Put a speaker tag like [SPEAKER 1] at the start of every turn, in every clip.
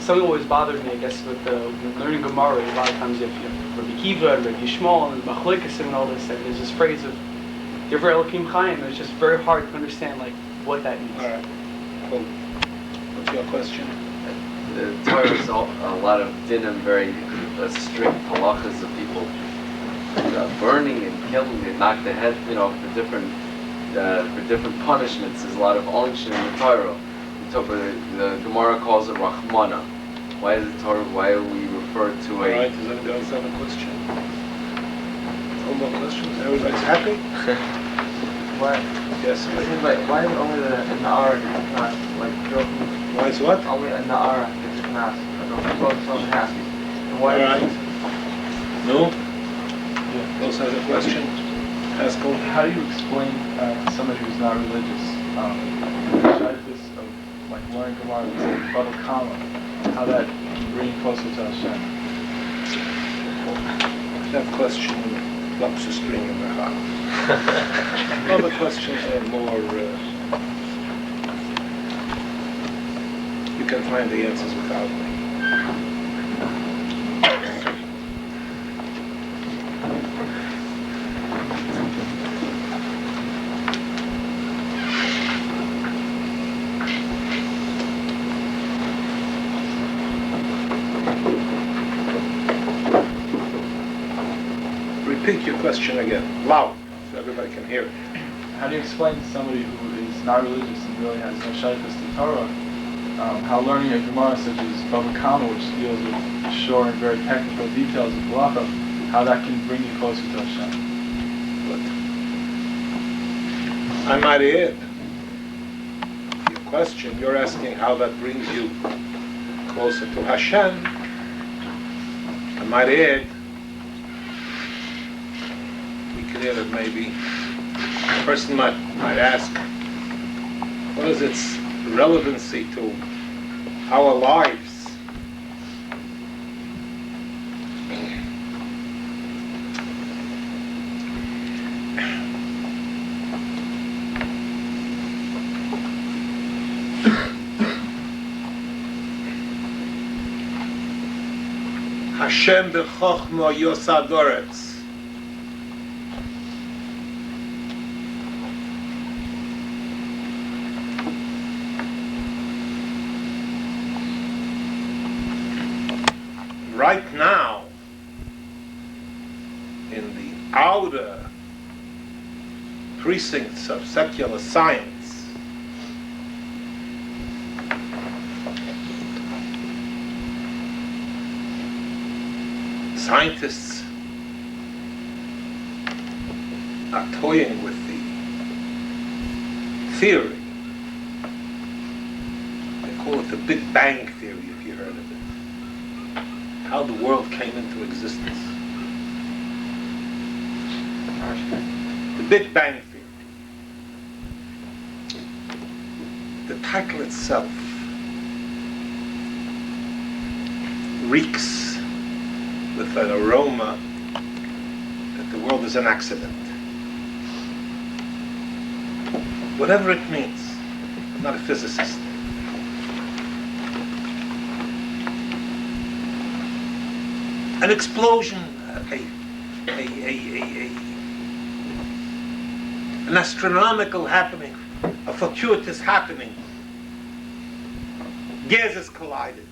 [SPEAKER 1] something always bothered me, I guess, with learning Gemara. A lot of times you have Rabbi Kiva and Rabbi Shmuel and Machlokes and all this, and there's this phrase of Divrei Elokim Chaim. It's just very hard to understand like what that means.
[SPEAKER 2] All right. Cool. What's your question?
[SPEAKER 3] The Torah is a lot of dinim, very strict halachas of people burning and killing and knock the head, for different punishments. There's a lot of onish in the Torah. The Gemara calls it Rahmana. Why is the Torah? Why are we referred to a?
[SPEAKER 2] All right. Does anybody else have a question? No more questions. Everybody's happy.
[SPEAKER 4] Why?
[SPEAKER 2] Yes.
[SPEAKER 4] Why is only the Na'ara gets not like joking?
[SPEAKER 2] Why is what?
[SPEAKER 4] Only a Na'ara gets not. I don't know. Someone has to. And why?
[SPEAKER 2] All right. No. Yeah. Those have a question. Ask him.
[SPEAKER 5] How do you explain to somebody who's not religious the shaykhus of like learning Gemara, like Baba Kama, how that can bring you closer to Hashem?
[SPEAKER 2] That question plucks a string in the heart. Other questions are more. You can find the answers without me. Repeat your question again, loud, so everybody can hear it.
[SPEAKER 5] How do you explain to somebody who is not religious and really has no shaykhus to Torah, how learning a Gemara such as Baba Kama, which deals with shiur and very technical details of halacha, how that can bring you closer to Hashem?
[SPEAKER 2] But I might add, your question, you're asking how that brings you closer to Hashem. I might add, that maybe a person might ask, what is its relevancy to our lives? Hashem b'chochma yosad oretz. Right now, in the outer precincts of secular science, scientists are toying with the theory. They call it the Big Bang theory, if you heard of it. How the world came into existence. The Big Bang theory. The title itself reeks with an aroma that the world is an accident. Whatever it means. I'm not a physicist. An explosion, an astronomical happening, a fortuitous happening. Gases collided.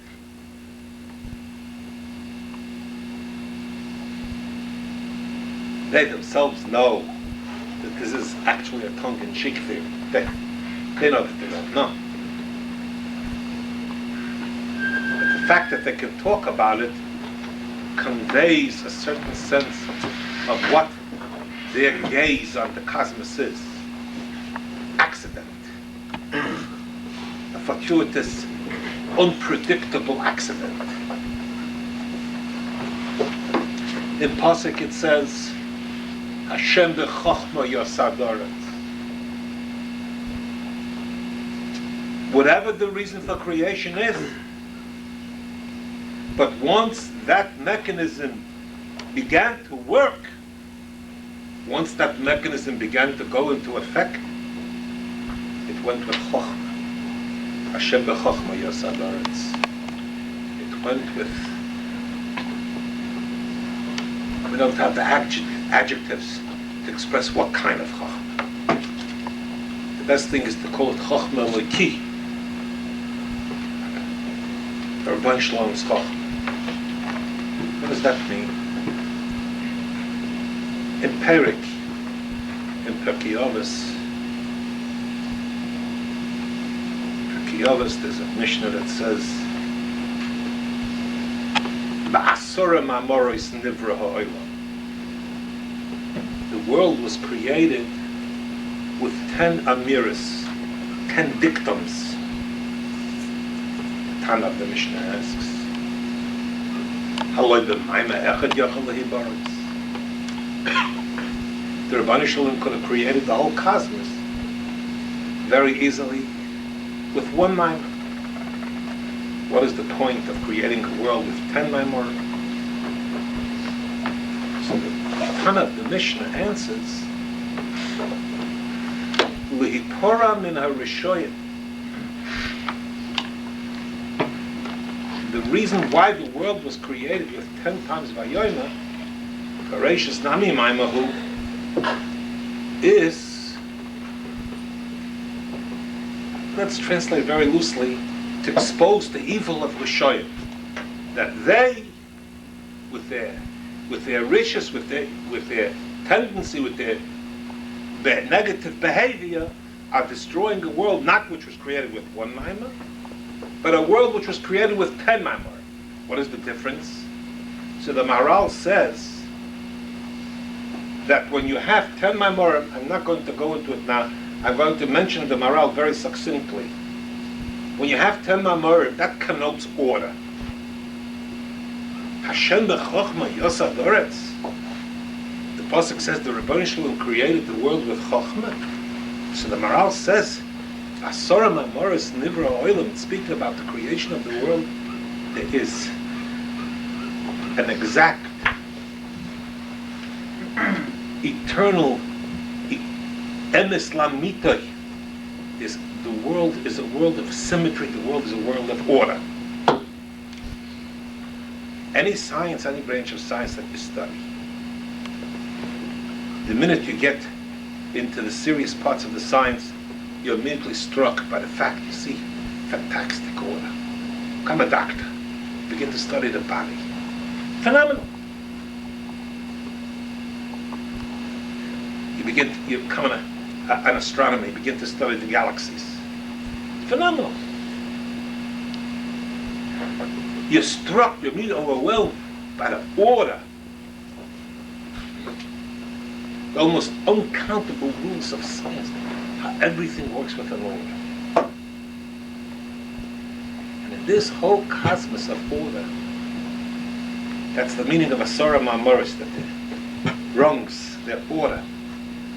[SPEAKER 2] They themselves know that this is actually a tongue-in-cheek theory. They know that they don't know. But the fact that they can talk about it conveys a certain sense of what their gaze on the cosmos is. Accident. A fortuitous, unpredictable accident. In Pasuk it says, Hashem b'chochma yosad oretz. Whatever the reason for creation is, but once that mechanism began to work, once that mechanism began to go into effect, it went with chochma. Hashem b'chochma yosad oretz. went with, we don't have the adjectives to express what kind of Chachma. The best thing is to call it Chachma Loki. Rabbi Shlomo's Chachma. What does that mean? In Perik, in Pirkei Avos, there's a Mishnah that says, Ba'asora ma'amoros nivra ha'olam. The world was created with 10 amiras, 10 dictums. The Tana of the Mishnah asks, Haloi b'mayma echad yachal lehibaros. The Rabbi Shlomo could have created the whole cosmos very easily with one maimah. What is the point of creating a world with 10 maimah? So the Tana of the Mishnah answers, Lihipora min ha-rishoyim. The reason why the world was created with 10 times vayoyma, Kareshus nami maimahu, is, let's translate very loosely, to expose the evil of Rishoyim, that they, with their riches, with their tendency, with their negative behavior, are destroying a world not which was created with one maimah, but a world which was created with 10 maimah. What is the difference? So the Maharal says that when you have 10 Maimorim, I'm not going to go into it now, I'm going to mention the Maharal very succinctly. When you have 10 Maimorim, that connotes order. Hashem b'chochma yosad oretz. The Pasuk says the Rabbi Shlomo created the world with chochma. So the Maharal says, Asora Maimoros nivra oilam, speaking about the creation of the world, there is an exact eternal emes lamitoy. The world is a world of symmetry. The world is a world of order. Any science, any branch of science that you study, the minute you get into the serious parts of the science, you're immediately struck by the fact you see fantastic order. Become a doctor, begin to study the body. Phenomenal. You become an astronomer, you begin to study the galaxies. Phenomenal. You're struck, you're immediately overwhelmed by the order, the almost uncountable rules of science, how everything works with an order. And in this whole cosmos of order, that's the meaning of Asara Ma'amoris, that the rungs, their order.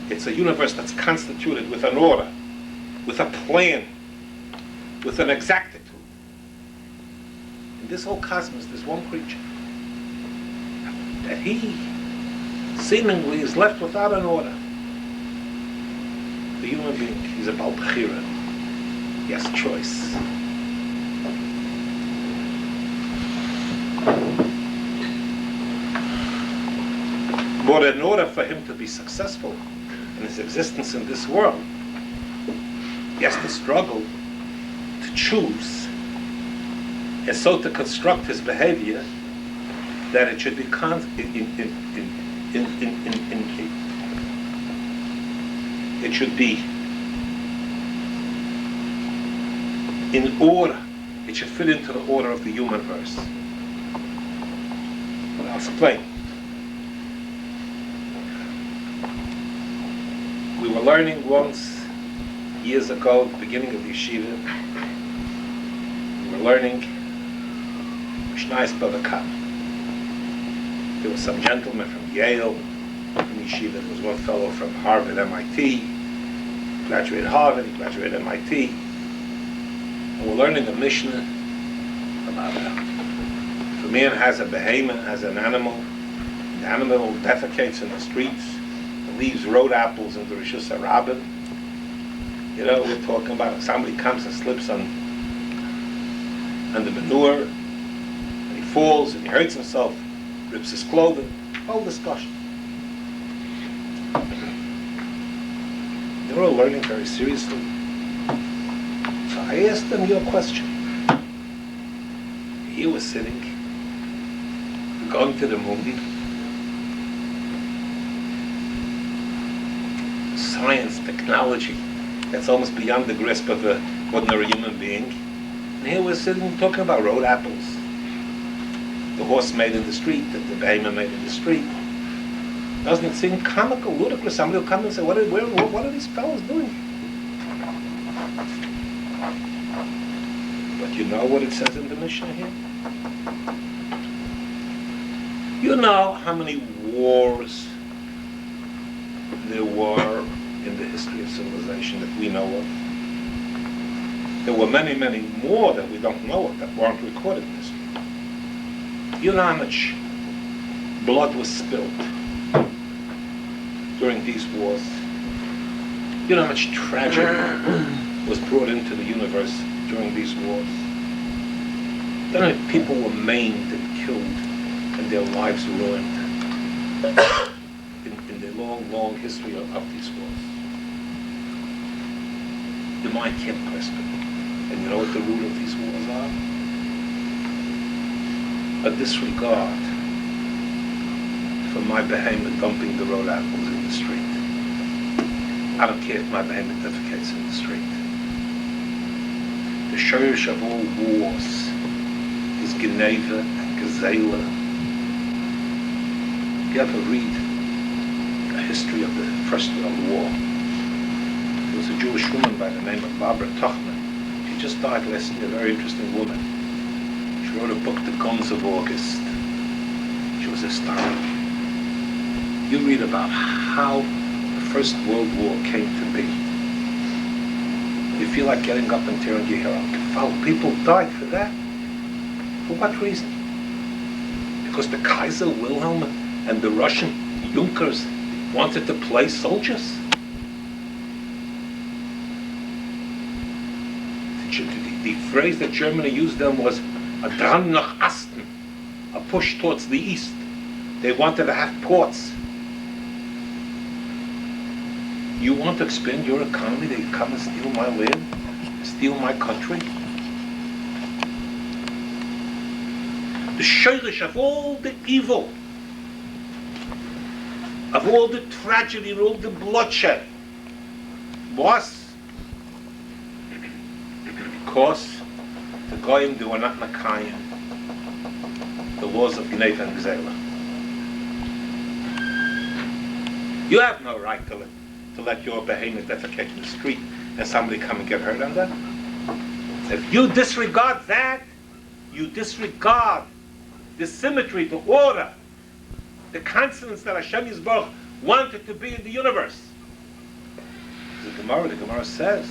[SPEAKER 2] It's a universe that's constituted with an order, with a plan, with an exactitude. In this whole cosmos, there's one creature that he seemingly is left without an order. The human being, he's a Baal Bechira. He has choice. But in order for him to be successful in his existence in this world, he has to struggle to choose and so to construct his behavior that it should be it should be in order. It should fit into the order of the human verse. Well, I'll explain. We were learning once, years ago, at the beginning of the Yeshiva, we were learning Mishnayos Bava Kama. There was some gentleman from Yale, from Yeshiva. There was one fellow from Harvard, MIT. Graduated Harvard, he graduated MIT. And we're learning a Mishnah about if a man has a behemoth, has an animal, the animal defecates in the streets, leaves road apples in the Rishus HaRabim. You know, we're talking about if somebody comes and slips on the manure, falls and he hurts himself, rips his clothing, whole discussion. They're all learning very seriously. So I asked them your question. He was sitting, going to the moon. Science, technology, that's almost beyond the grasp of an ordinary human being. And here we're sitting talking about road apples. The horse made in the street, the behemoth made in the street. Doesn't it seem comical, ludicrous? Somebody will come and say, what are these fellows doing? But you know what it says in the Mishnah here? You know how many wars there were in the history of civilization that we know of. There were many, many more that we don't know of, that weren't recorded in history. You know how much blood was spilled during these wars. You know how much tragedy was brought into the universe during these wars. You know how many people were maimed and killed and their lives ruined in the long, long history of these wars. The mind can't grasp it. And you know what the root of these wars are? A disregard for my behemoth dumping the road apples in the street. I don't care if my behemoth defecates in the street. The shiur of all wars is Geneva and Gazela. If you ever read a history of the First World War, there was a Jewish woman by the name of Barbara Tuchman. She just died last year, a very interesting woman. She wrote a book, The Guns of August. She was historic. You read about how the First World War came to be. You feel like getting up and tearing your hair out. People died for that. For what reason? Because the Kaiser Wilhelm and the Russian Junkers wanted to play soldiers. The phrase that Germany used then was a Drang nach Osten, a push towards the east. They wanted to have ports. You want to expand your economy, they come and steal my land, steal my country. The shiur of all the evil, of all the tragedy and all the bloodshed was because the Goyim, they were not Makayim the laws of bnei and Gzela. You have no right to let your behemoth defecate in the street and somebody come and get hurt on that. If you disregard that, you disregard the symmetry, the order, the consonants that Hashem Yisborach wanted to be in the universe. The Gemara says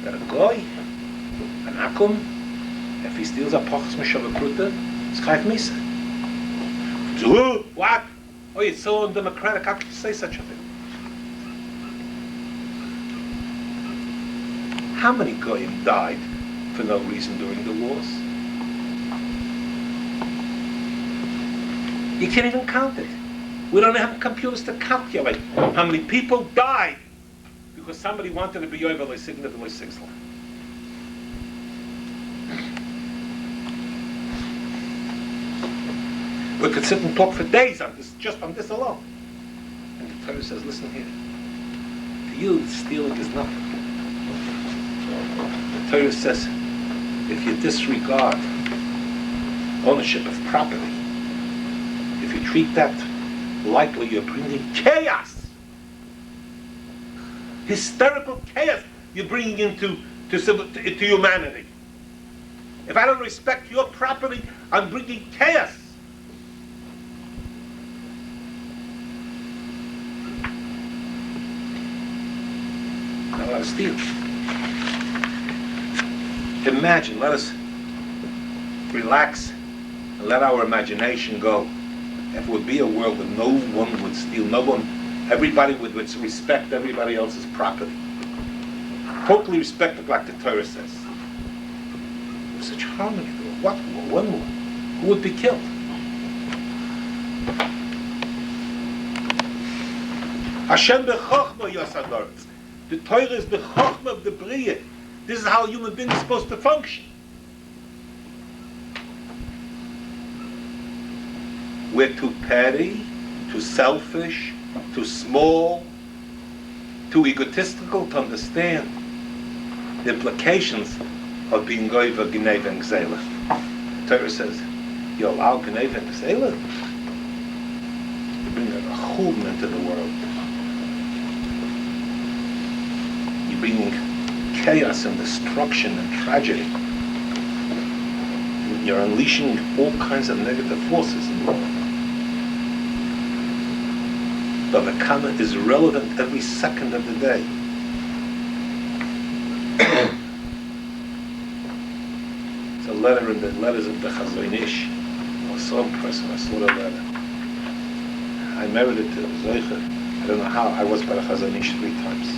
[SPEAKER 2] that a goy, an akum, if he steals a pochas mishava pruta, it's chayv misa. What? Oh, it's so undemocratic. How could you say such a thing? How many goyim died for no reason during the wars? You can't even count it. We don't have computers to calculate how many people died because somebody wanted to be overly significantly sixla. We could sit and talk for days on this, just on this alone. And the Torah says, listen here. To you, stealing is nothing. The Torah says, if you disregard ownership of property, if you treat that lightly, you're bringing chaos. Hysterical chaos you're bringing into humanity. If I don't respect your property, I'm bringing chaos. Now let us steal. Imagine, let us relax and let our imagination go. If it would be a world that no one would steal, everybody would respect everybody else's property. Totally respected like the Torah says. There's such harmony though. What war? One war. who would be killed. Hashem b'chochma yosadoretz. The Torah is the chochma of the Bria. This is how a human being is supposed to function. We're too petty, too selfish, too small, too egotistical to understand the implications of being goyva, gneva, and gzela. The Torah says, you allow gneva and gzela, you bring a chum into the world. You're bringing chaos and destruction and tragedy. You're unleashing all kinds of negative forces in the world. Bava Kama is relevant every second of the day. It's a letter in the letters of the Chazon Ish. I was so impressed when I saw the letter. I merited to Zoicha. I don't know how. I was by the Chazon Ish 3 times.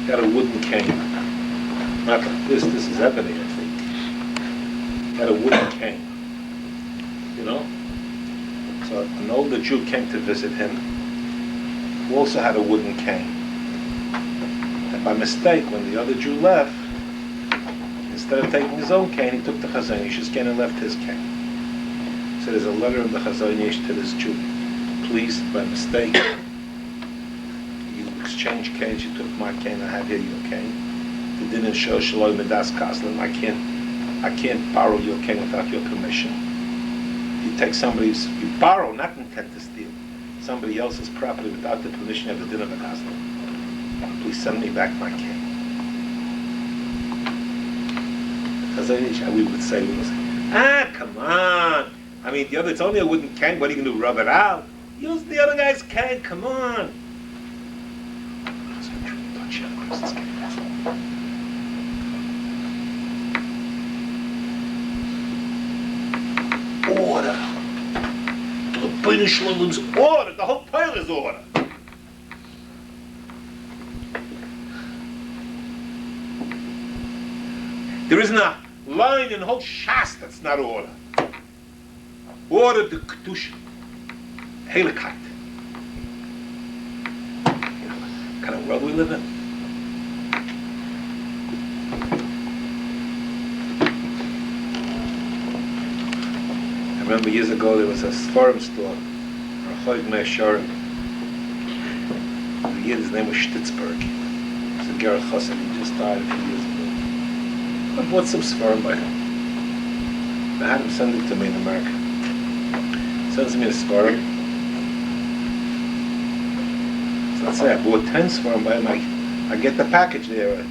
[SPEAKER 2] He had a wooden cane. Not like this. This is ebony, I think. He had a wooden cane. You know? So an older Jew came to visit him, who also had a wooden cane. And by mistake, when the other Jew left, instead of taking his own cane, he took the Chazon Ish's cane and left his cane. So there's a letter in the Chazon Ish to this Jew. Please, by mistake, you exchanged canes, you took my cane, I have here your cane. They didn't show Shalom Medas Kaslam. I can't borrow your cane without your permission. You take you borrow, not intend to steal, somebody else's property without the permission of the din of the Kaslam. Please send me back my cane. We would say, come on. I mean, it's only a wooden cane. What are you going to do, rub it out? Use the other guy's cane, come on. Order. The bnei Shlom's order. The whole Torah is order. There isn't a line in the whole Shas that's not order. Order the Kedusha. Heiligkeit. What kind of world we live in? I remember years ago there was a Sforim store, Rachoy bnei Shorim. The Yid's name was Stitzberg. He was a Ger Chassid. He just died a few years ago. I bought some Sforim by him. I had him send it to me in America. Sends me a Sforim. So let's say I bought 10 Sforim by him. I get the package there,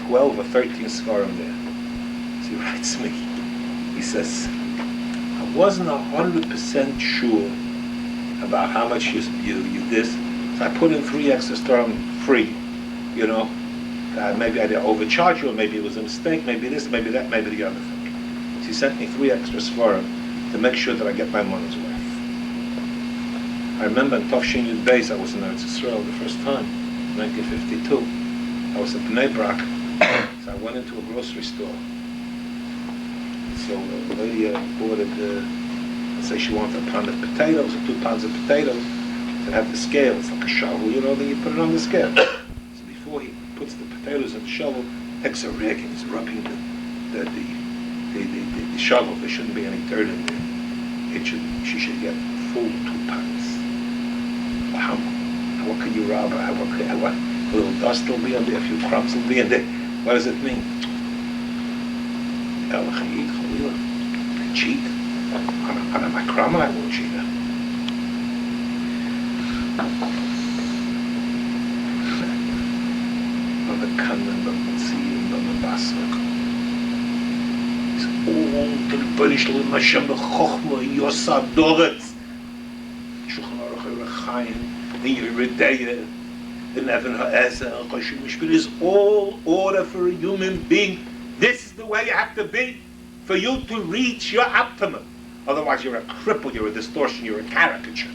[SPEAKER 2] 12 or 13 Sforim there. So he writes me. He says, I wasn't 100% sure about how much you this. So I put in 3 extra Sforim free. You know, maybe I did overcharge you, or maybe it was a mistake, maybe this, maybe that, maybe the other thing. So he sent me 3 extra Sforim to make sure that I get my money's worth. I remember in Tovshin Yud Beis, I was in Eretz Yisrael the first time, 1952. I was at Bnei Brak, so I went into a grocery store. So the lady ordered, let's say she wanted a pound of potatoes, or 2 pounds of potatoes, to have the scale. It's like a shovel, you know, then you put it on the scale. So before he puts the potatoes in the shovel, takes a rag and he's rubbing the shovel. There shouldn't be any dirt in there. She should get full 2 pounds. Wow. What can you rub? What, a little dust will be on there, a few crumbs will be in there. What does it mean? I cheat. On my crumb, I won't cheat. All the bnei Shlom Hashem b'chochma yosadoretz. Shulchan Aruch Erechaim, the Yeridea, the Neven Ha'ezer, Choshen Mishpil is all order for a human being. This is the way you have to be for you to reach your optimum. Otherwise, you're a cripple, you're a distortion, you're a caricature.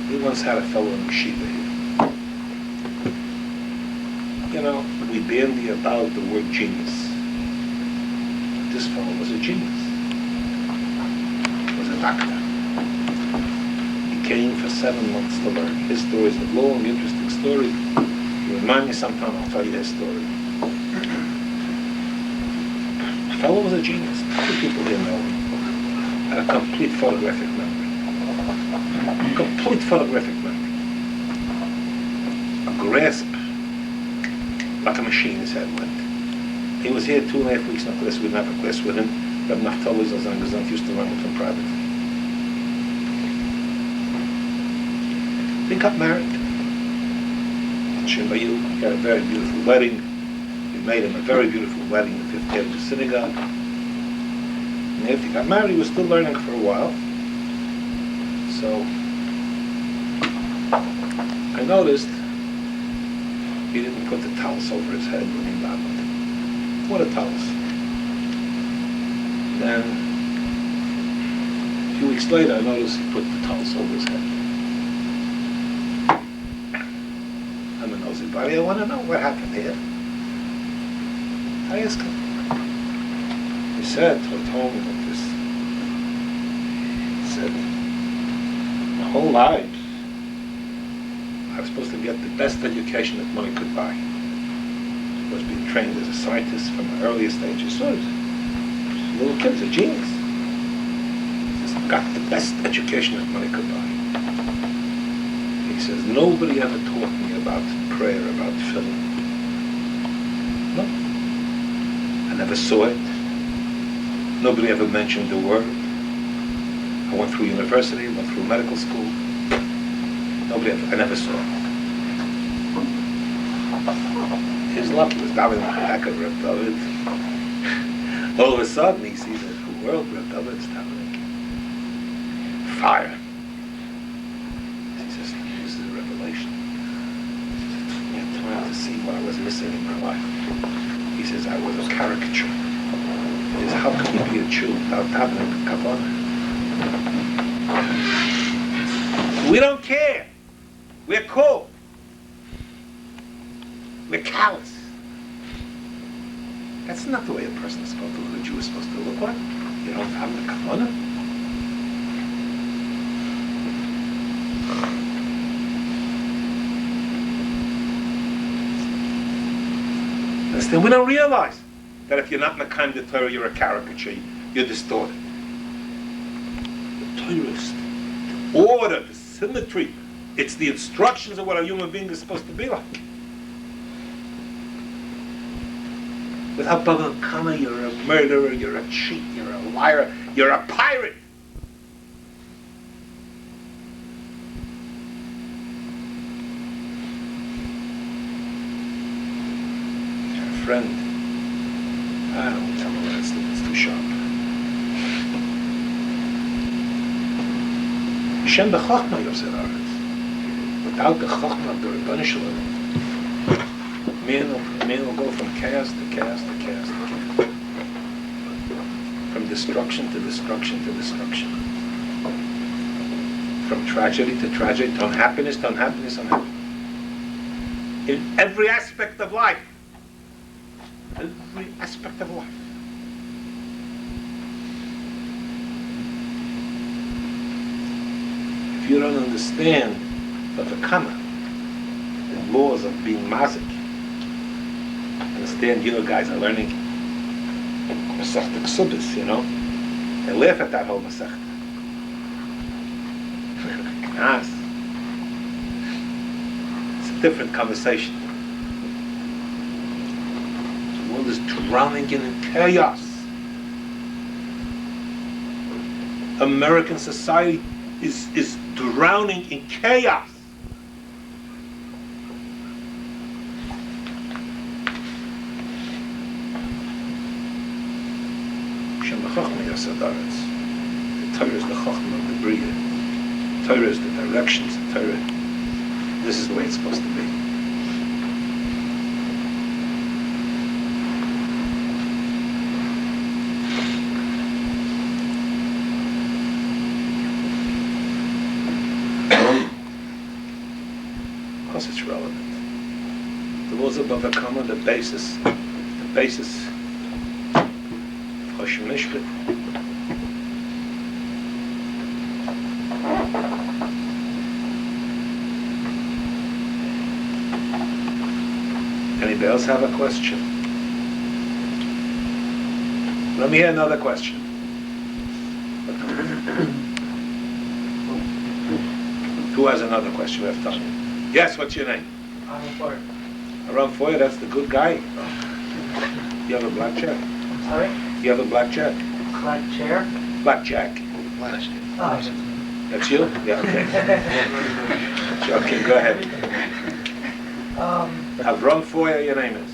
[SPEAKER 2] We once had a fellow in Yeshiva here. You know, we we bandy about the word genius. This fellow was a genius. He was a doctor. He came for 7 months to learn. His story is a long, interesting story. You remind me sometime, I'll tell you his story. The fellow was a genius. Two people here know him. Had a complete photographic memory. Complete photographic memory. A grasp like a machine his head went. He was here 2.5 weeks after this. We didn't have a class with him. Rabbi Naftali Zazan used to run with him privately. They got married. Shembayu got a very beautiful wedding. We made him a very beautiful wedding in the 5th day of the synagogue. And after he got married, he was still learning for a while. So I noticed he didn't put the towels over his head when he davened. What a towels. Then a few weeks later, I noticed he put the towels over his head. I'm a nosy buddy. I want to know what happened here. I asked him. He said, told me like this. He said, my whole life, I was supposed to get the best education that money could buy. I was being trained as a scientist from the earliest ages. So, little kid, a genius. He says, got the best education that money could buy. He says, nobody ever taught me about prayer, about filling. No. I never saw it. Nobody ever mentioned the word. I went through university, went through medical school. I never saw it. His luck was down in the back of Reb David. All of a sudden he sees that the world Reb David is davening. Fire. He says, this is a revelation. He had time to see what I was missing in my life. He says, I was a caricature. He says, how can you be a Jew without davening with kavanah? We don't care. We're cool. We're callous. That's not the way a person is supposed to look. A Jew is supposed to look like. You don't have the kavanah. Understand? We don't realize that if you're not in the kind of Torah, you're a caricature. You're distorted. The Torah is the order, the symmetry. It's the instructions of what a human being is supposed to be like. Without Baba Kama, you're a murderer, you're a cheat, you're a liar, you're a pirate. I had a friend. I don't tell him that it's too sharp. Hashem b'chachma yosef haaretz. Without the chachma of the Rebbeinu Shalom, man will go from chaos to chaos to chaos to chaos. From destruction to destruction to destruction. From tragedy to tragedy, to unhappiness to unhappiness, unhappiness. In every aspect of life. Every aspect of life. If you don't understand the Vakama, the laws of being mazik, understand, you know, guys are learning Masechta Ksubis, you know? They laugh at that whole Masechta. Knas. It's a different conversation. The world is drowning in chaos. American society is drowning in chaos. The Torah is the Chachma of the Bria. Torah is the directions. Torah. This is the way it's supposed to be. Of course, it's relevant. laws of Bava Kama, the basis of Choshen Mishpat. Anybody else have a question? Let me hear another question. Who has another question? We have time. Yes, what's your name? Around 4, that's the good guy. You have a blackjack?
[SPEAKER 4] Sorry?
[SPEAKER 2] You have a blackjack?
[SPEAKER 4] Black chair?
[SPEAKER 2] Blackjack.
[SPEAKER 4] Oh.
[SPEAKER 2] That's you? Yeah, okay. Okay, go ahead. Avram Foyer, your name is.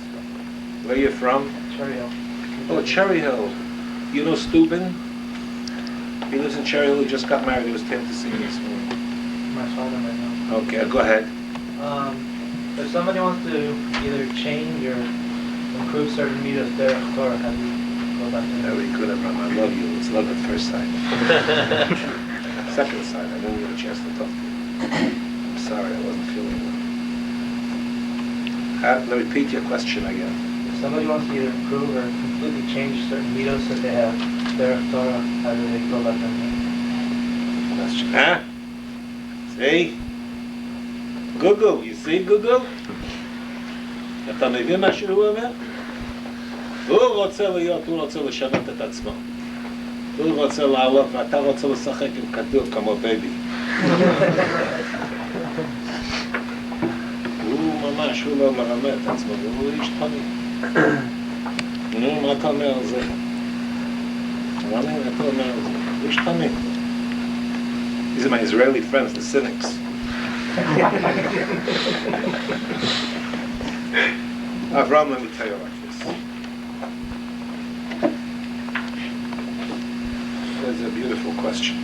[SPEAKER 2] Where are you from?
[SPEAKER 4] Cherry Hill.
[SPEAKER 2] Oh, Cherry Hill. You know Steuben? He lives in Cherry Hill. He just got married. He was 10 to see me this morning.
[SPEAKER 4] My father right now.
[SPEAKER 2] Okay, go ahead.
[SPEAKER 4] If somebody wants to either change or improve certain midas derech Torah, how do you go about that?
[SPEAKER 2] Very good, Avram. I love you. It's love at first sight. Second sight, I didn't get a chance to talk to you. I'm sorry, I wasn't feeling well. Let me repeat your question again.
[SPEAKER 4] If somebody wants to either improve or completely change certain midos that they have derech Torah, how do they go about that?
[SPEAKER 2] Question. Huh? See? Google. You see Google? אתה מבין מה שהוא אומר? הוא רוצה להיות, הוא רוצה לשנות את עצמו. הוא רוצה לעלות ואתה רוצה לשחק עם כדור כמו בייבי. הוא ממש, הוא לא מרמה את עצמו, הוא איש תמיד. נו, מה אתה אומר על זה? מה אתה אומר על זה? הוא איש תמיד. These are my Israeli friends, the cynics. Avram, let me tell you like this. That's a beautiful question.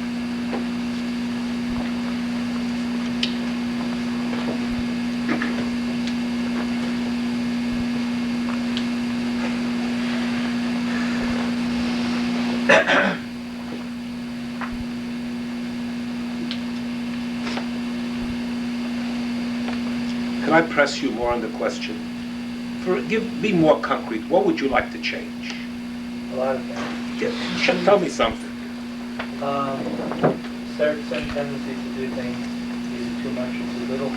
[SPEAKER 2] Can I press you more on the question? Be more concrete. What would you like to change?
[SPEAKER 4] A lot of things.
[SPEAKER 2] Tell me something.
[SPEAKER 4] Certain tendency to do things either too much or too little.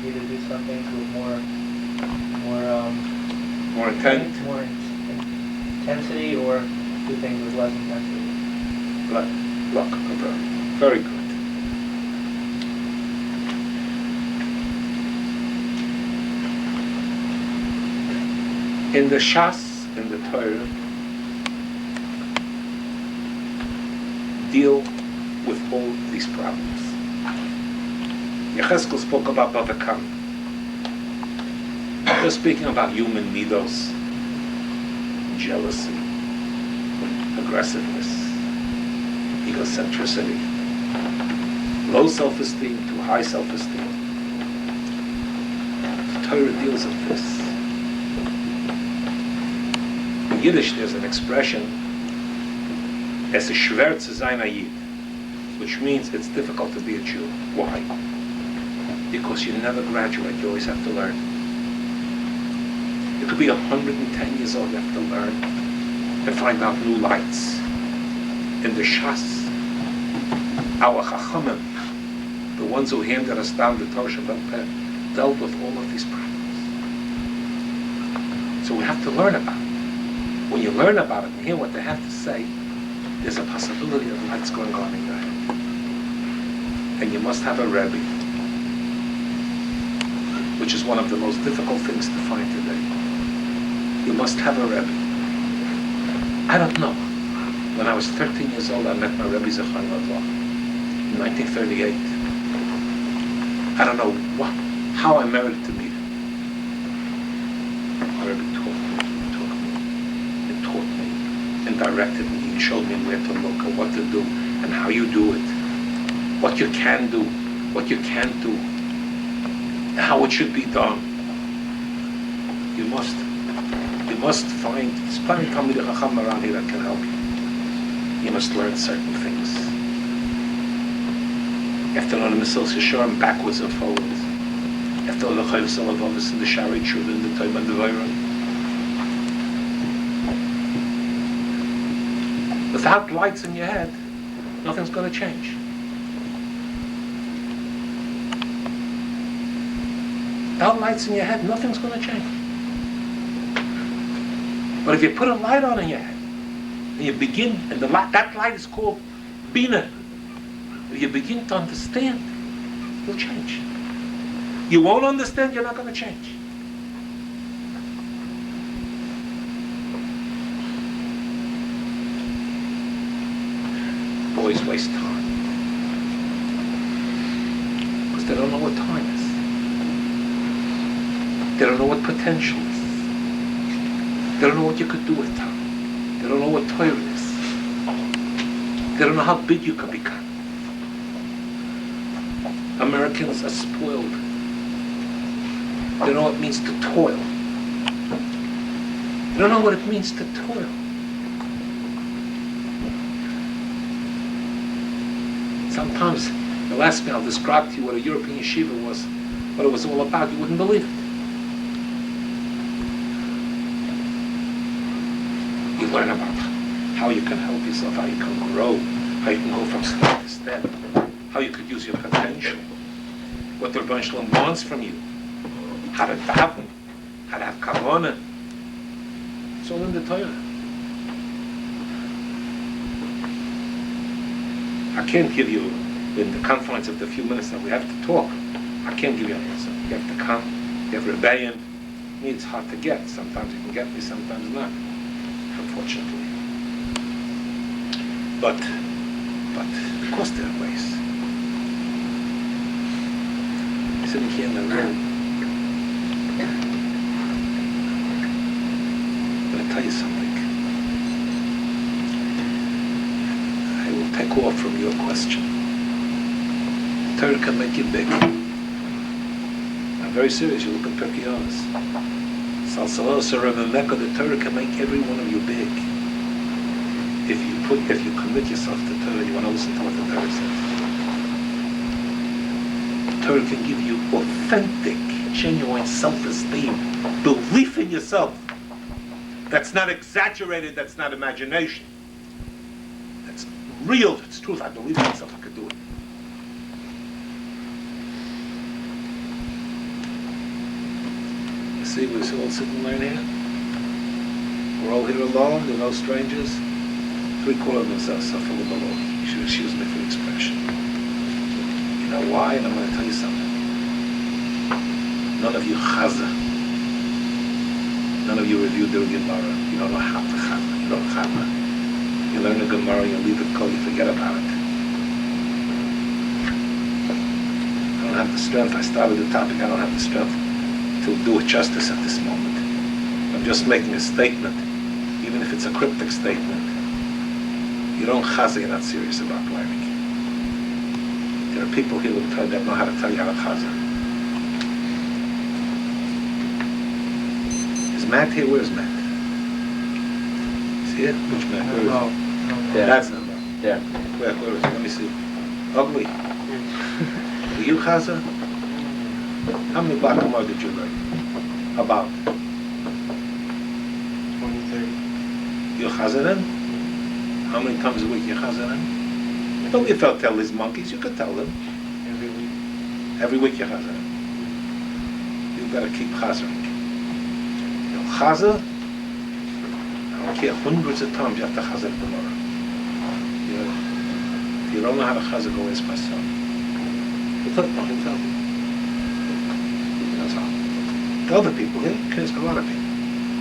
[SPEAKER 4] Either do some things with more intensity, or do things with less intensity.
[SPEAKER 2] Look, very good. In the Shas, in the Torah, deal with all these problems. Yecheskel spoke about Bava Kama. They're speaking about human midos, jealousy, aggressiveness, egocentricity, low self-esteem to high self-esteem. The Torah deals with this. In Yiddish, there's an expression, es ist schwer zu sein a Yid, which means it's difficult to be a Jew. Why? Because you never graduate, you always have to learn. You could be 110 years old, you have to learn and find out new lights. In the Shas, our Chachamim, the ones who handed us down the Torah Shabbat Peh, dealt with all of these problems. So we have to learn about it. When you learn about it and hear what they have to say, there's a possibility of lights going on in your head. And you must have a Rebbe, which is one of the most difficult things to find today. You must have a Rebbe. I don't know. When I was 13 years old, I met my Rebbe Zechron Ladva in 1938. I don't know how I merited to meet him. My Rebbe taught me, and directed me, and showed me where to look and what to do, and how you do it, what you can do, what you can't do, how it should be done. You must find, there's plenty of Talmidei Chacham around here that can help you. You must learn certain things. You have to learn the Mesilas Yesharim backwards and forwards. You have to learn the Chayvus Alavavus and the Shari Tshuva and the Toim and the Vayron. Without lights in your head, nothing's going to change. Without lights in your head, nothing's going to change. But if you put a light on in your head, and you begin, and that light is called bnei. If you begin to understand, you'll change. You won't understand, you're not going to change. Boys waste time. Because they don't know what time is. They don't know what potential is. They don't know what you could do with time. They don't know what Torah is. They don't know how big you can become. Americans are spoiled. They don't know what it means to toil. They don't know what it means to toil. Sometimes they'll ask me, I'll describe to you what a European yeshiva was, what it was all about. You wouldn't believe it. You learn about how you can help yourself, how you can grow, how you can go from step to step, how you could use your potential, what the Rabbi Shlomo wants from you, how to daven, how to have kavanah. It's all in the Torah. I can't give you, in the confines of the few minutes that we have to talk, I can't give you an answer. You have to come, you have rebellion. Me, it's hard to get. Sometimes you can get me, sometimes not, unfortunately. But, of course there are ways. Sitting here in the room, I'm going to tell you something. I will take off from your question. Torah can make you big. I'm very serious. You look at Pirkei Avos. The Torah can make every one of you big. If you commit yourself to Torah, you want to listen to what the Torah says. Torah can give you authentic, genuine self-esteem, belief in yourself. That's not exaggerated, that's not imagination. That's real, it's truth. I believe in myself, I could do it. You see, we're all sitting right here. We're all here alone, there are no strangers. 3/4 of us are suffering alone. You should excuse me for the expression. You know why? And I'm going to tell you something. None of you chaza. None of you reviewed the Gemara. You don't know how to chaza. You don't chaza. You learn the Gemara, you leave it cold, you forget about it. I don't have the strength. I started the topic. I don't have the strength to do it justice at this moment. I'm just making a statement, even if it's a cryptic statement. You don't chaza, you're not serious about learning. There are people here that know how to tell you how to chaza. Is Matt here? Where's Matt? Is he here? Which Matt? Where is he?
[SPEAKER 3] Yeah.
[SPEAKER 2] That's not Matt.
[SPEAKER 3] Yeah.
[SPEAKER 2] Where is he? Let me see. Ugly. Are you chaza? How many Bakamar did you learn? About?
[SPEAKER 6] 20, 30.
[SPEAKER 2] You chaza then? How many times a week you chaza then? Don't you tell these monkeys, you could tell them.
[SPEAKER 6] Every week.
[SPEAKER 2] Every week you chaza. You gotta keep chazering. You chaza, I don't care, hundreds of times you have to chaza the Gemara. If you don't know how to chaza, go ask my son. He'll tell you. He knows how. The other people, he can ask a lot of people,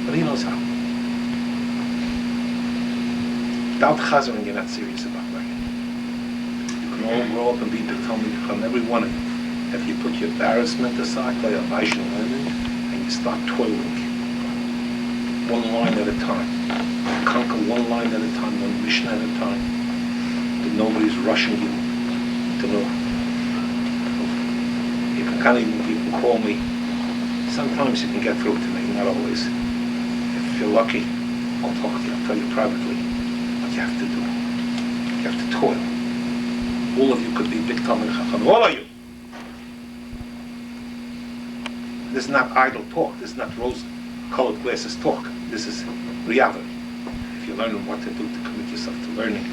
[SPEAKER 2] but he knows how. Without chazering, you're not serious about learning. You can all grow up and be big Talmud Chacham, every one of you. If you put your embarrassment aside, play a Vaishnav learning, and you start toiling, one line at a time. Conquer one line at a time, one mission at a time. That nobody's rushing you to know. You can call me. Sometimes you can get through to me, not always. If you're lucky, I'll talk to you, I'll tell you privately. You have to do it. You have to toil. All of you could be big Talmid Chacham. All of you. This is not idle talk. This is not rose-colored glasses talk. This is reality. If you learn what to do to commit yourself to learning,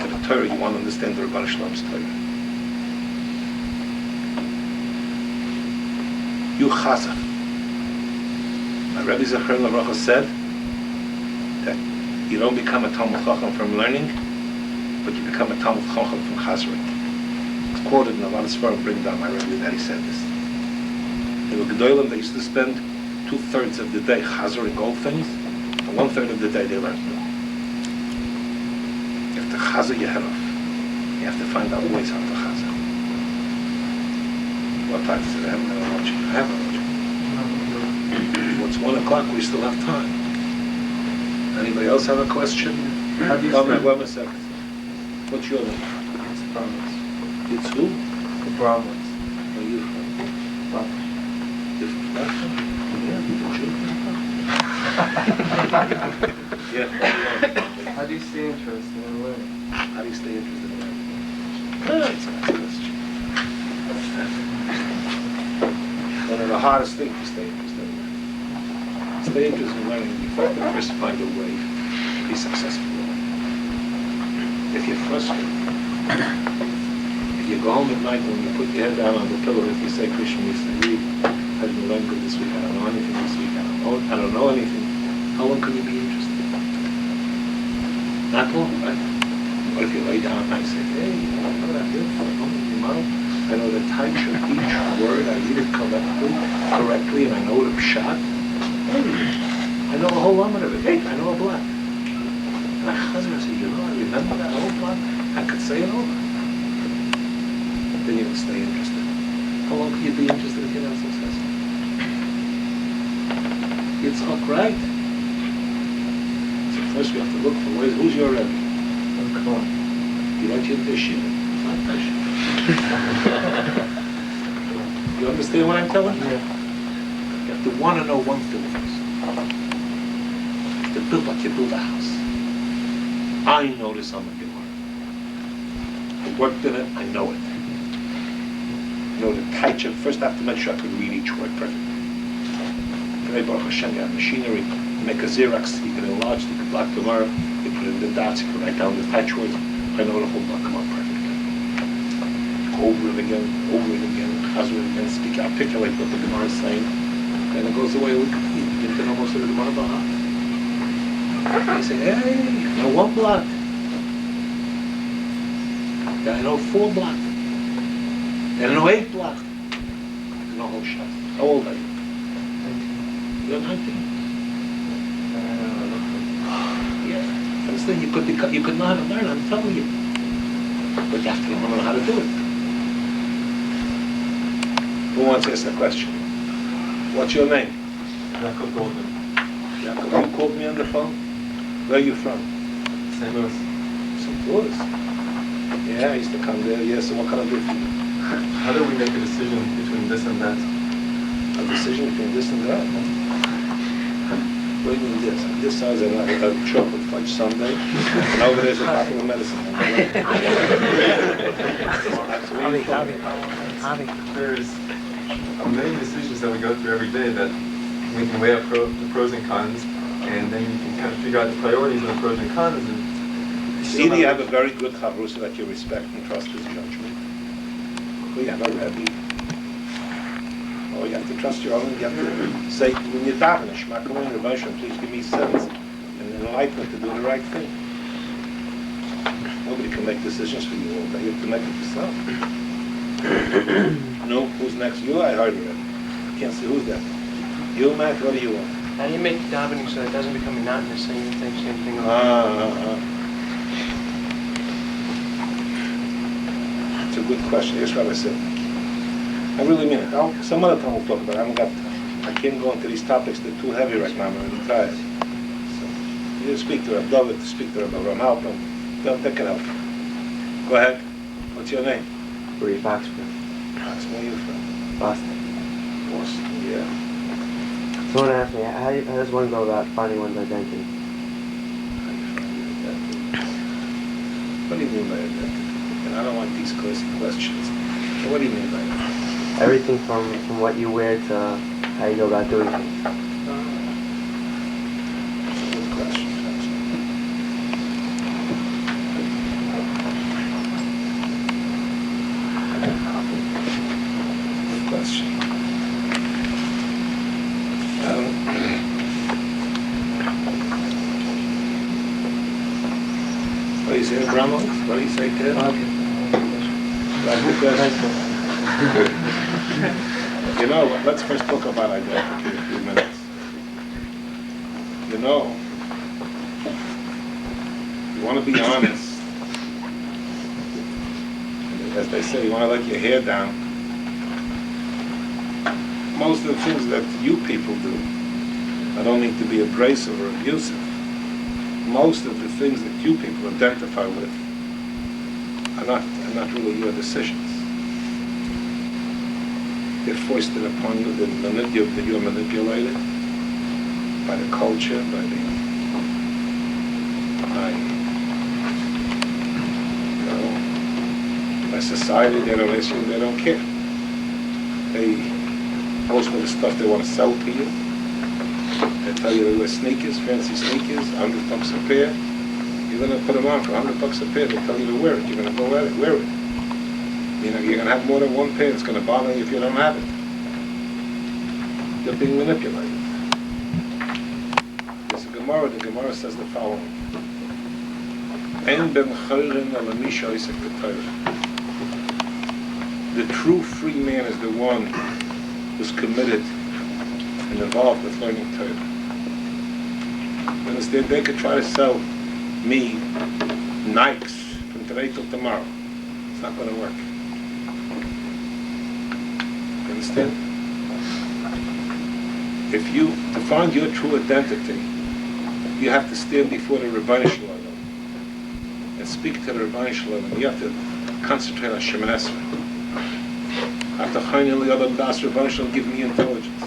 [SPEAKER 2] to the Torah, you want to understand the Rabbi Shlomo's Torah. You chazak. My Rebbe Zechron Levracha said that you don't become a Talmid Chacham from learning, but you become a Talmid Chacham from chazering. It's quoted in a lot of Sfarim bring down my Rebbe that he said this. They were Gedolim, they used to spend 2/3 of the day chazering old things, and 1/3 of the day they learned new. You have to chazer your head off. You have to find out ways how to chazer. What time is it? I haven't watched it. I haven't watched it. Well, it's 1 o'clock, we still have time. Anybody else have a question?
[SPEAKER 5] How do you
[SPEAKER 2] Wait
[SPEAKER 5] say
[SPEAKER 2] a second. What's your name?
[SPEAKER 5] it's Brahmins?
[SPEAKER 2] It's who?
[SPEAKER 5] The Brahmins.
[SPEAKER 2] Where are you from?
[SPEAKER 5] Brahmins.
[SPEAKER 2] You're from Russia? Yeah, you're
[SPEAKER 5] How do you stay interested in learning?
[SPEAKER 2] How do you stay interested in learning? That's a nice question. One of the hardest things to stay interested in learning. Stay interested in learning, you have to first find a way to be successful. If you're frustrated, if you go home at night when you put your head down on the pillow, if you say, Krishna, you say, read, I didn't learn good this week, I don't know anything this week, I don't know anything, how long can you be interested? Not long, right? What if you lay down and I say, hey, you know what I did for I know the types of each word, I read it correctly, and I know the pshat. Hey, I know a whole lot of it. Hey, I know a block. And I chazar and say, you know, I remember that whole block. I could say it over. Then you'll stay interested. How long can you be interested if you're not successful? It's all right. So first we have to look for ways. Who's your Rebbe?
[SPEAKER 5] Come on.
[SPEAKER 2] You went to the yeshiva. Not yeshiva. You understand what I'm telling you?
[SPEAKER 5] Yeah.
[SPEAKER 2] You have to want to know one thing first. To build like you build a house. I know this on the Gemara. I worked in it, I know it. I know the taich. First I have to make sure I can read each word perfectly. Today, Baruch Hashem, you have machinery, you make a Xerox, you can enlarge, you can block Gemara, you put in the dots, you can write down the taich words. I know the whole block Gemara perfectly. Over it again, chazar it again, speak, articulate what the Gemara is saying, and it goes the way we can you get to know most of the Gemara by heart. You say, hey, I know 1 block. Yeah, I know 4 block. And I know 8 block. I know whole shot. How old are you? 19. You're 19. Yeah. Understand? You could know how to learn, I'm telling you. But you have to know how to do it. Who wants to ask a question? What's your name?
[SPEAKER 5] Jacob Goldman.
[SPEAKER 2] Jacob, you called me on the phone? Where are you from?
[SPEAKER 5] St. Louis.
[SPEAKER 2] St. Louis. Yeah, I used to come there. Yes, and what can I do for you?
[SPEAKER 5] How do we make a decision between this and that?
[SPEAKER 2] A decision between this and that? What do you mean this? This size is a chocolate fudge sundae, and over there's a bottle of medicine.
[SPEAKER 5] There's many decisions that we go through every day that we can weigh up the pros and cons, and then you can kind of figure out the priorities of the pros and cons. And
[SPEAKER 2] Either you have a very good chavrusa that you respect and trust his judgment, or you have a Rebbe. Or you have to trust your own, you have to say, when you're davening, Shema Kamoin Rebbeinu, please give me sense and enlightenment to do the right thing. Nobody can make decisions for you all day, you have to make it yourself. No, who's next? You, I heard it. I can't see who's that. You, Matt, what do you want?
[SPEAKER 6] How do you make davening so it doesn't become monotonous, same thing?
[SPEAKER 2] It's a good question. Here's what I said. I really mean it. Some other time we'll talk about it. I can't go into these topics. They're too heavy right now. I'm really tired. So, you speak to Rabbi David, speak to Rabbi Ramhalpin. They can help you. Go ahead. What's your name?
[SPEAKER 7] Bree Foxford.
[SPEAKER 2] Where are you from?
[SPEAKER 7] Boston.
[SPEAKER 2] Boston, yeah.
[SPEAKER 7] Someone asked me, how does one go about finding one's identity?
[SPEAKER 2] What do you mean by identity? I don't want these questions. So what do you mean by that?
[SPEAKER 7] Everything from what you wear to how you go about doing things.
[SPEAKER 2] Good question. Good question. What do you say, Brahma? What do you say, Ted? Good question. You know, let's first talk about identity in a few minutes. You know, you want to be honest. As they say, you want to let your hair down. Most of the things that you people do, I don't need to be abrasive or abusive. Most of the things that you people identify with are not really your decisions. They're foisted upon you, that you're manipulated by the culture, by society. They don't listen, they don't care. Most of the stuff they want to sell to you. They tell you to wear sneakers, fancy sneakers, $100 a pair. You're going to put them on for $100 a pair. They tell you to wear it. You're going to go at it, wear it. You know, you're going to have more than one pair. It's going to bother you if you don't have it. You're being manipulated. There's a Gemara. The Gemara says the following. The true free man is the one who's committed and involved with learning Torah. You understand? They could try to sell me Nikes from today till tomorrow. It's not going to work. You understand? To find your true identity, you have to stand before the Rabbi Shlomo and speak to the Rabbi Shlomo. You have to concentrate on Shemoneh Esrei. After Chayin L'Yadam Das, Rabbi Shlomo give me intelligence.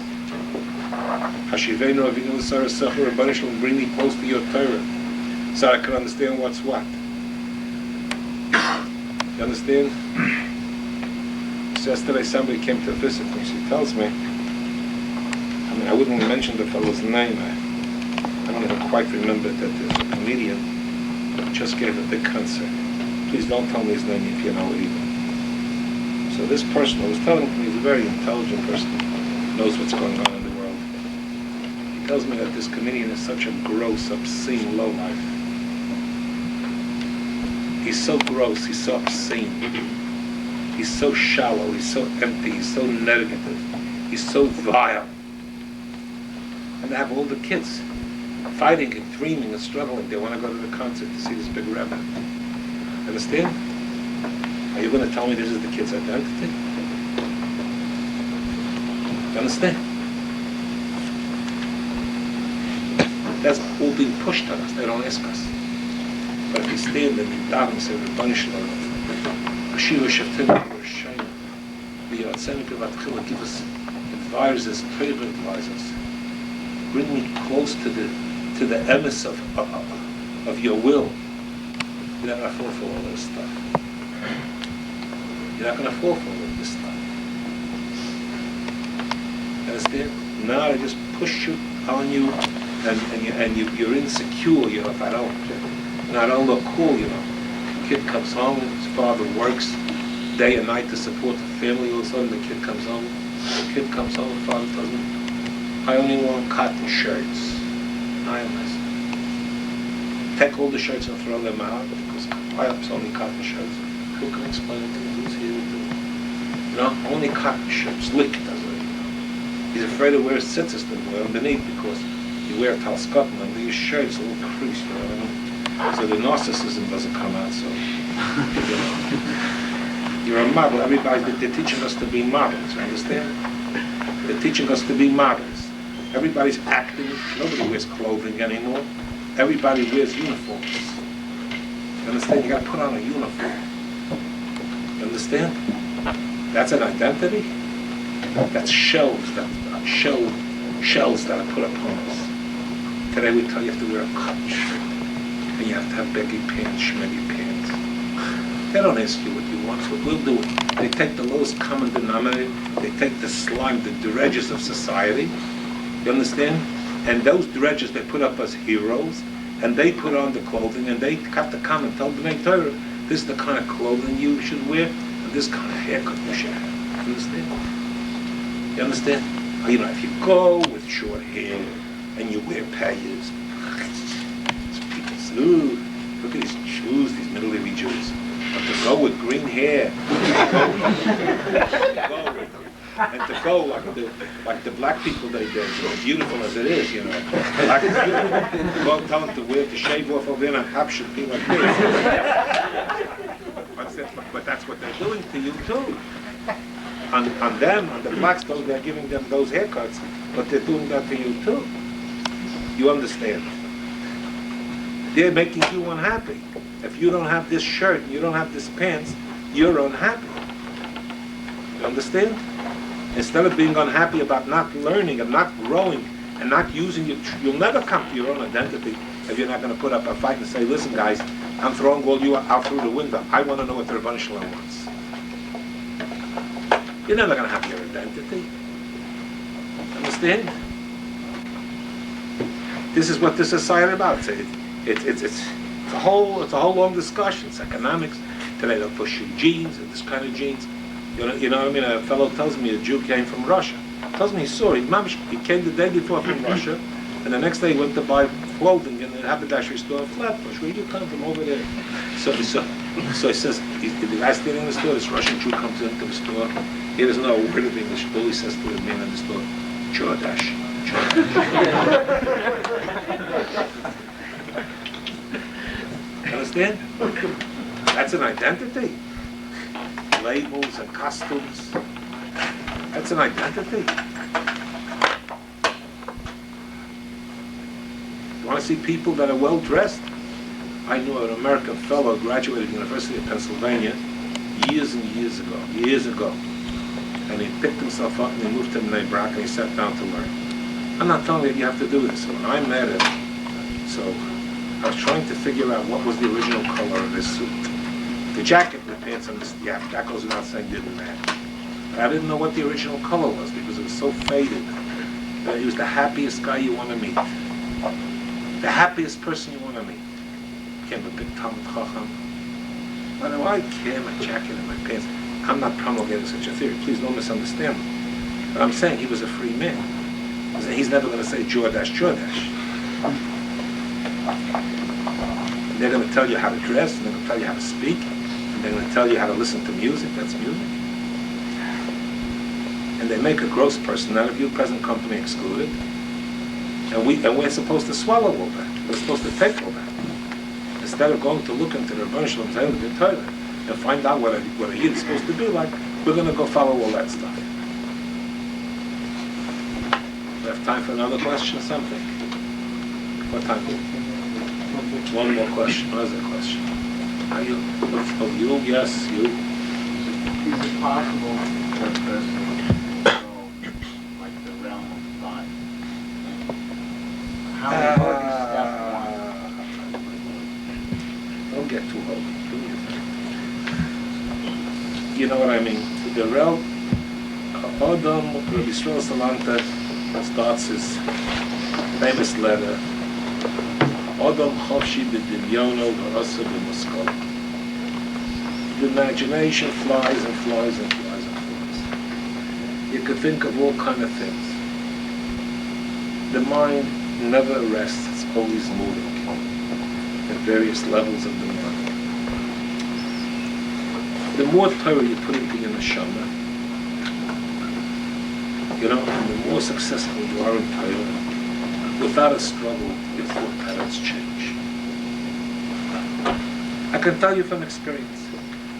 [SPEAKER 2] Hashivenu Avinu L'Sara Secher, Rabbi Shlomo bring me close to your Torah, so I can understand what's what. You understand? So yesterday somebody came to visit me. She tells me, I wouldn't mention the fellow's name. I don't even quite remember that there's a comedian who just gave a big concert. Please don't tell me his name if you know it either. So this person who was telling me, he's a very intelligent person, knows what's going on in the world. He tells me that this comedian is such a gross, obscene lowlife. He's so gross, he's so obscene. He's so shallow, he's so empty, he's so negative, he's so vile. And they have all the kids fighting and dreaming and struggling. They want to go to the concert to see this big rabbi. Understand? Are you going to tell me this is the kid's identity? You understand? That's all being pushed on us. They don't ask us. But if you stand and you daven and say, Rabbi Shlomo, Yeshiva Shaftim, Yerushalayim, V'yatzenu K'vatchila, give us, advise us, pray to advise us. Bring me close to the emes of your will. You're not going to fall for all this stuff. You're not going to fall for all this stuff. Understand? Now I just push you on you, and you're insecure. You know, if I don't, and I don't look cool. You know, the kid comes home, his father works day and night to support the family. All of a sudden, the kid comes home. The kid comes home, the father tells him, I only want cotton shirts. I listen. Take all the shirts and throw them out because why it's only cotton shirts? Who can explain it to me? Who's here to do it? You know, only cotton shirts. Lick does it. He's afraid to wear tzitzis underneath because you wear talscotton under your shirt, it's a little crease, you know what I mean? So the narcissism doesn't come out. So you know, you're a model. They're teaching us to be models. You understand? They're teaching us to be models. Everybody's acting. Nobody wears clothing anymore. Everybody wears uniforms. You understand? You got to put on a uniform. You understand? That's an identity. That's shells that are put upon us. Today we tell you have to wear a cotton shirt, and you have to have baggy pants, shmeggy pants. They don't ask you what you want, what we'll do. They take the lowest common denominator, they take the slime, the dredges of society, you understand? And those dredges they put up as heroes, and they put on the clothing, and they have to come and tell bnei Torah, this is the kind of clothing you should wear, and this kind of haircut you should have. You understand? You understand? You know, if you go with short hair, and you wear payas, people say, ooh, look at these Jews, these middle-aged Jews. But to go with green hair, and to go like the black people they did, as beautiful as it is, you know. Black is beautiful. To go tell them to shave off over there and have should be like this. But that's what they're doing to you too. On them, on the blacks, they're giving them those haircuts, but they're doing that to you too. You understand? They're making you unhappy. If you don't have this shirt and you don't have this pants, you're unhappy. You understand? Instead of being unhappy about not learning and not growing and not using it, you'll never come to your own identity if you're not going to put up a fight and say, listen guys, I'm throwing all you out through the window. I want to know what the Rabbi Shlomo wants. You're never going to have your identity. Understand? This is what this is about. It's a whole long discussion. It's economics. Today they'll push you jeans and this kind of jeans. You know what I mean? A fellow tells me a Jew came from Russia. Tells me he saw it. He came the day before from Russia, and the next day he went to buy clothing in the haberdashery store in Flatbush. Where you come from over there? So he says, the guy standing in the store, this Russian Jew comes into the store. He doesn't know a word of English. All he says to the man in the store, Jordash. Understand? That's an identity. Labels and costumes. That's an identity. You want to see people that are well dressed? I knew an American fellow graduated from the University of Pennsylvania years and years ago. And he picked himself up and he moved to bnei and he sat down to learn. I'm not telling you have to do this. So when I met him, so I was trying to figure out what was the original color of his suit. The jacket and the pants and that goes without saying didn't match. But I didn't know what the original color was because it was so faded. He was the happiest guy you want to meet. The happiest person you want to meet. Became a big Talmud Chacham. Why do I care my jacket and my pants? I'm not promulgating such a theory. Please don't misunderstand me. But I'm saying he was a free man. He's never going to say Jordash. And they're going to tell you how to dress, and they're going to tell you how to speak, and they're going to tell you how to listen to music. That's music. And they make a gross person out of you, present company excluded. And we're supposed to swallow all that. We're supposed to take all that. Instead of going to look into the Rabbi Shlomo Freifeld and find out what a Yid is supposed to be like, we're going to go follow all that stuff. We have time for another question or something? What time? One more question. What is the question? Are you? Oh, you? Yes, you.
[SPEAKER 8] Is it possible for a person to go like the realm of thought? How would you step
[SPEAKER 2] Don't get too holy. You know what I mean? The realm. Adam, Rabbi Shlomo Freifeld starts his famous letter. Adam Chavshi b'divyono v'rasa b'muskal. The imagination flies and flies and flies and flies. You could think of all kind of things. The mind never rests, it's always moving at various levels of the mind. The more Torah you put into your neshama, you know, and the more successful you are in Torah, without a struggle, your thought patterns change. I can tell you from experience,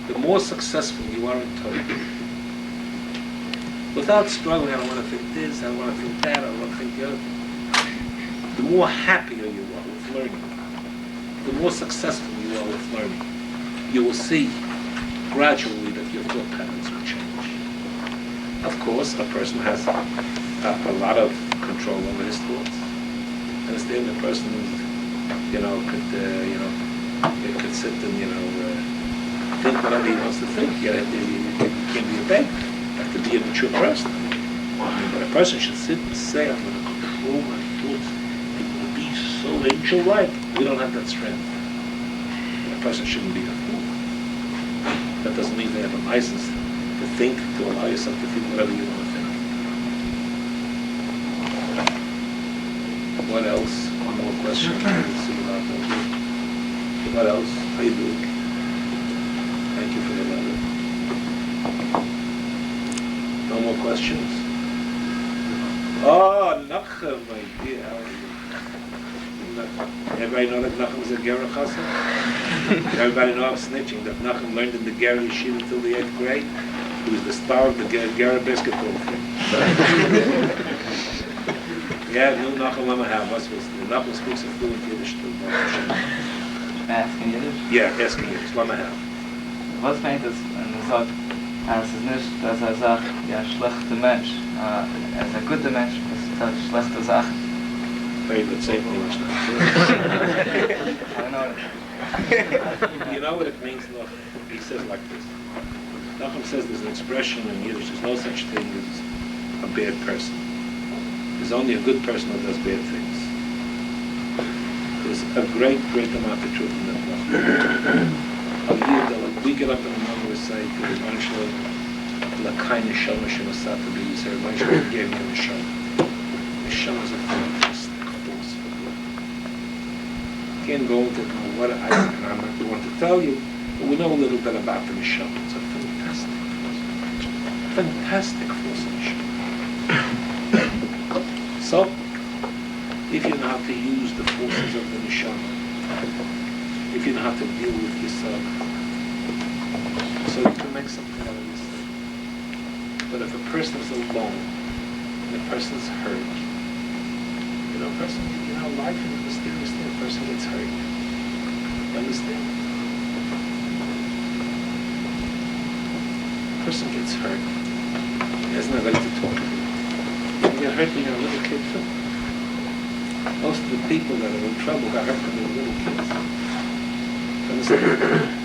[SPEAKER 2] the more successful you are in Torah, without struggling, I don't want to think this, I don't want to think that, I don't want to think the other, the more happier you are with learning, the more successful you are with learning, you will see gradually that your thought patterns will change. Of course, a person has a lot of control over his thoughts. Understand, the person, could sit and, think whatever he wants to think. You can't be a babe. You have to be a mature person. But a person should sit and say, I'm going to control my thoughts. I'm going to be so angel-like. We don't have that strength. A person shouldn't be a fool. That doesn't mean they have a license to think, to allow yourself to think whatever you want to think. What else? One more question. Let's see about that. What else? How you doing? Thank you for the letter. No more questions? Oh, Nachum, my dear. How are you? Everybody know that Nachum is a Ger Chassid? Everybody know I'm snitching, that Nachum learned in the Ger Yeshiva until the 8th grade. He was the star of the Ger basketball team. Yeah, no Nachum Lama have. Nachum speaks a fluent Yiddish too.
[SPEAKER 9] Ask in Yiddish?
[SPEAKER 2] Yeah, ask in Yiddish. Lama have.
[SPEAKER 9] Was meint es, wenn sagt, es ist nicht, dass sagt, ja, schlechter Mensch, ist ein guter Mensch, das sagt schlechte Sachen.
[SPEAKER 2] Very good, say it in English now.
[SPEAKER 9] I don't know.
[SPEAKER 2] You know what it means, Nachum? He says like this. Nachum says there's an expression in Yiddish, there's no such thing as a bad person. There's only a good person who does bad things. There's a great, great amount of truth in that Nachum. We get up in the morning, we say, to the Manshla, La Kaina Shama Shema Satabi, we say, Manshla gave me a Neshama. Neshama is a fantastic force for good. Can't go into what I'm not the one to tell you, but we know a little bit about the Neshama. It's a fantastic force. Fantastic force in Neshama. So, if you know how to use the forces of the Neshama, if you know how to deal with yourself, so you can make something out of yourself. But if a person is alone, and a person is hurt, life is a mysterious thing. A person gets hurt. You understand? A person gets hurt. He has nobody to talk to. You get hurt when you're a little kid too. Most of the people that are in trouble got hurt when they were little kids. Understand?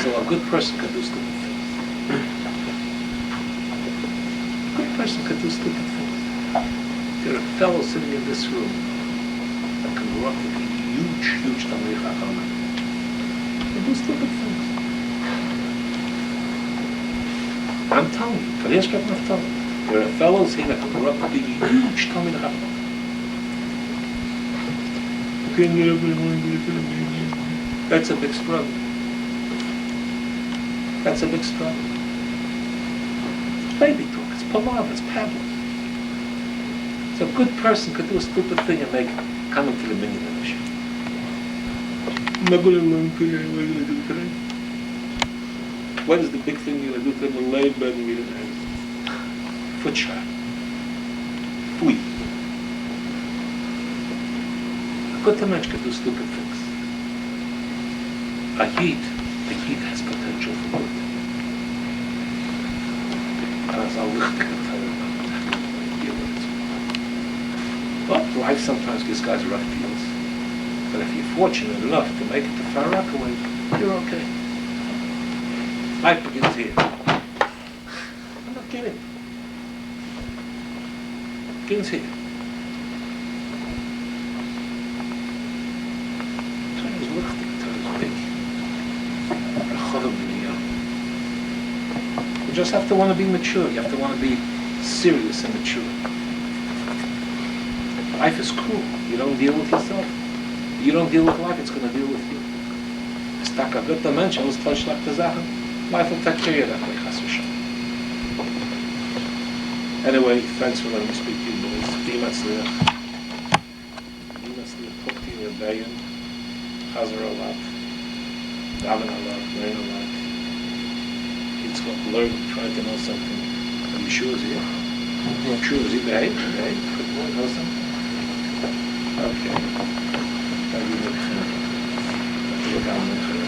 [SPEAKER 2] So a good person can do stupid things. A good person can do stupid things. There are fellows sitting in this room that can grow up to be huge Talmidei Chachamim. They do stupid things. I'm telling you, there are fellows here that can grow up to be huge Talmidei Chachamim. That's a big struggle. That's a big struggle. It's baby talk, it's palaver, it's pablum. So a good person could do a stupid thing and come into the minion of the show. I'm not going to learn today, what are you going to do today? What is the big thing you're going to do today? I'm lay in bed and read an egg. Foot shot. Fui. A good mensch can do stupid things. A yid has potential for good. And that's all we can tell you about. Well, life sometimes gives guys rough deals. But if you're fortunate enough to make it to Far Rockaway, you're okay. Life begins here. I'm not kidding. It begins here. You just have to want to be mature. You have to want to be serious and mature. Life is cruel. You don't deal with yourself. You don't deal with life, it's going to deal with you. Life will take care of that way. Anyway, thanks for letting me speak to you boys. Be matzliach. Talk to you in Bayan. Chazer a lot. Daven a lot. Learn a lot. It's called learn, trying to know something. Are you sure is here? I'm sure is he behave? Good boy, know something? Okay. Look out,